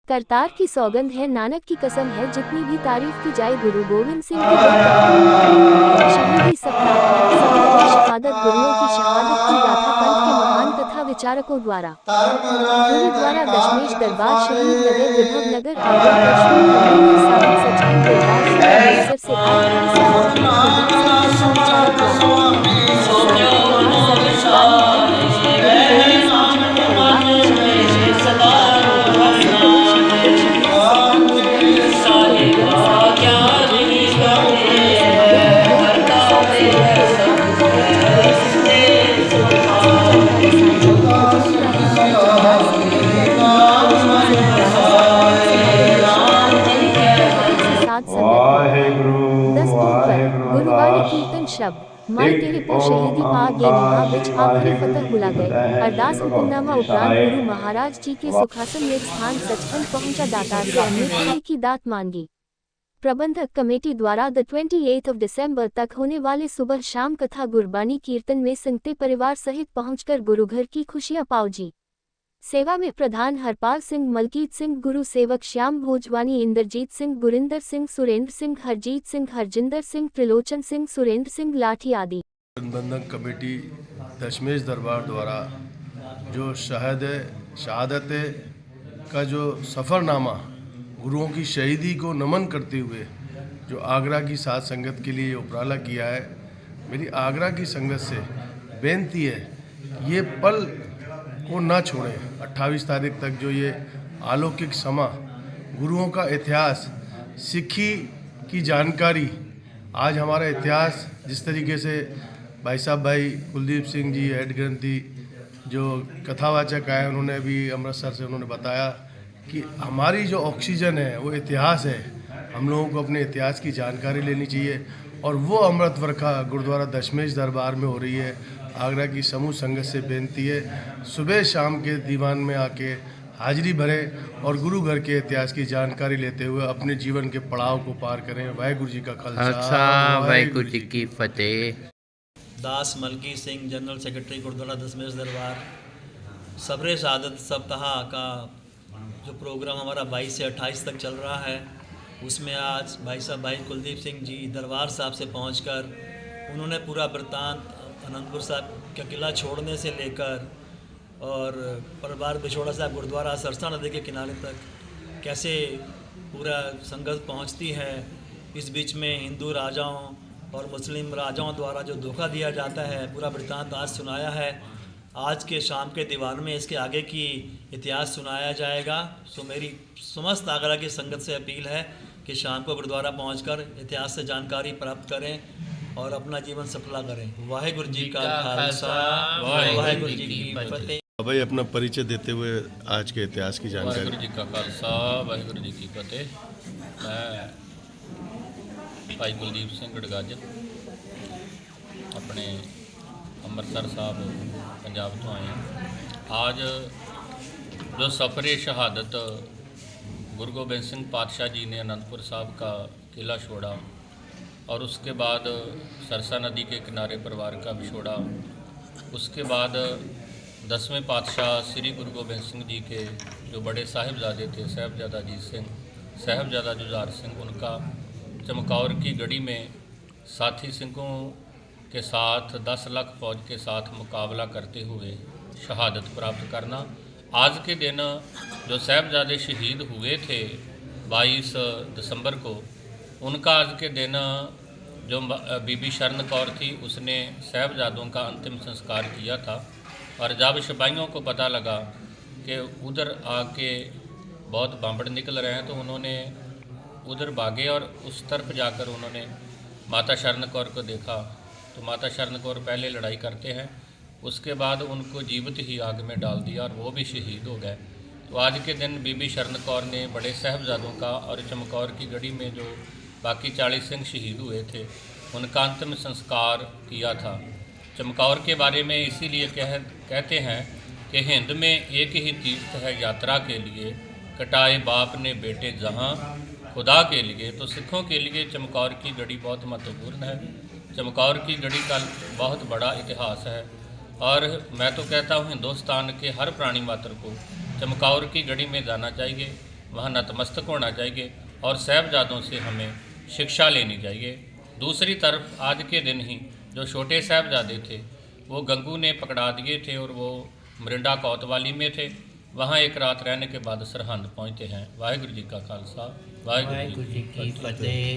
करतार की सौगंध है, नानक की कसम है, जितनी भी तारीफ की जाए गुरु गोविंद सिंह की शहीदी सप्ताह शहादत गुरुओं की शहादत की गाथा पंथ के महान कथा विचारकों द्वारा गुरुद्वारा दशमेश दरबार शहीद नगर विभव नगर आगरा कश्मीर हरमंदिर साहिब सचखंड दरबार साहिब अमृतसर से आए हैं समाचार कुलदीप सिंह विचारक गुरुवारी कीर्तन शब्द माई तेरे पर शहीदी पा गे निभा बिच आखिरी फतह बुला गए अरदास हुक्मनामा उपरांत गुरु महाराज जी के सुखासन में स्थान सचखंड पहुंचा दातार से अमृत की दात मांगी। प्रबंधक कमेटी द्वारा 28 दिसंबर तक होने वाले सुबह शाम कथा गुरबानी कीर्तन में संगते परिवार सहित पहुंचकर गुरुघर की खुशियां पाओ जी। सेवा में प्रधान हरपाल सिंह, मलकीत सिंह, गुरु सेवक श्याम भोजवानी, इंद्रजीत सिंह, गुरिंदर सिंह, सुरेंद्र सिंह, हरजीत सिंह, हरजिंदर सिंह, त्रिलोचन सिंह, सुरेंद्र सिंह लाठी आदि। प्रबंधक कमेटी दशमेश दरबार द्वारा जो शहादत का जो सफ़रनामा गुरुओं की शहीदी को नमन करते हुए जो आगरा की साध संगत के लिए उपराला किया है, मेरी आगरा की संगत से बेनती है ये पल को ना छोड़ें। 28 तारीख तक जो ये अलौकिक समा, गुरुओं का इतिहास, सिक्खी की जानकारी, आज हमारा इतिहास जिस तरीके से भाई कुलदीप सिंह जी हेड ग्रंथी जो कथावाचक आए, उन्होंने अभी अमृतसर से उन्होंने बताया कि हमारी जो ऑक्सीजन है वो इतिहास है। हम लोगों को अपने इतिहास की जानकारी लेनी चाहिए और वो अमृत वर्षा गुरुद्वारा दशमेश दरबार में हो रही है। आगरा की समूह संगत से बेनती है सुबह शाम के दीवान में आके हाजिरी भरें और गुरु घर के इतिहास की जानकारी लेते हुए अपने जीवन के पड़ाव को पार करें। वाहिगुरु जी का खालसा, वाहिगुरु जी की फतेह। दास मलकी सिंह, जनरल सेक्रेटरी गुरुद्वारा दशमेश दरबार। सबरे शहादत सप्ताह का जो प्रोग्राम हमारा 22 से 28 तक चल रहा है, उसमें आज भाई कुलदीप सिंह जी दरबार साहब से पहुंचकर उन्होंने पूरा वृत्तांत अनंतपुर साहब का किला छोड़ने से लेकर और परबार बिछोड़ा साहब गुरुद्वारा सरसा नदी के किनारे तक कैसे पूरा संगत पहुंचती है। इस बीच में हिंदू राजाओं और मुस्लिम राजाओं द्वारा जो धोखा दिया जाता है, पूरा वृत्तांत आज सुनाया है। आज के शाम के दीवान में इसके आगे की इतिहास सुनाया जाएगा। सो मेरी समस्त आगरा की संगत से अपील है कि शाम को गुरुद्वारा पहुंचकर इतिहास से जानकारी प्राप्त करें और अपना जीवन सफला करें। वाहिगुरु जी का खालसा, वाहिगुरु जी की फतेह। भाई अपना परिचय देते हुए आज के इतिहास की जानकारी। वाहिगुरु जी का खालसा, वाहिगुरु जी की फतेह। मैं भाई कुलदीप सिंह गड़गाज अपने अमृतसर साहब पंजाब तो आए हैं। आज जो सफ़रे शहादत गुरु गोबिंद सिंह पातशाह जी ने अनंतपुर साहब का किला छोड़ा और उसके बाद सरसा नदी के किनारे परिवार का बिछोड़ा, उसके बाद 10वें पातशाह श्री गुरु गोबिंद सिंह जी के जो बड़े साहिबजादे थे, साहिबजादा अजीत सिंह, साहिबजादा जुझार सिंह, उनका चमकौर की गढ़ी में साथी सिंहों के साथ 10 लाख फौज के साथ मुकाबला करते हुए शहादत प्राप्त करना। आज के दिन जो साहिबजादे शहीद हुए थे 22 दिसंबर को, उनका आज के दिन जो बीबी शरण कौर थी, उसने साहिबजादों का अंतिम संस्कार किया था। और जब सिपाहियों को पता लगा कि उधर आके बहुत बम्बड़ निकल रहे हैं, तो उन्होंने उधर भागे और उस तरफ जाकर उन्होंने माता शरण कौर को देखा। तो माता शरण कौर पहले लड़ाई करते हैं, उसके बाद उनको जीवित ही आग में डाल दिया और वो भी शहीद हो गए। तो आज के दिन बीबी शरण कौर ने बड़े साहिबजादों का और चमकौर की गढ़ी में जो बाकी 40 सिंह शहीद हुए थे, उनका अंतिम संस्कार किया था। चमकौर के बारे में इसीलिए कहते हैं कि हिंद में एक ही तीर्थ है यात्रा के लिए, कटाए बाप ने बेटे जहाँ खुदा के लिए। तो सिखों के लिए चमकौर की गढ़ी बहुत महत्वपूर्ण है। चमकौर की गढ़ी का बहुत बड़ा इतिहास है और मैं तो कहता हूँ हिंदुस्तान के हर प्राणी मात्र को चमकौर की गढ़ी में जाना चाहिए। वहाँ नतमस्तक होना चाहिए और साहबजादों से हमें शिक्षा लेनी चाहिए। दूसरी तरफ आज के दिन ही जो छोटे साहबजादे थे वो गंगू ने पकड़ा दिए थे और वो मरिंडा कोतवाली में थे। वहाँ एक रात रहने के बाद सरहंद पहुँचते हैं। वाहिगुरू जी का खालसा, वाहिगुरू जी की फतेह।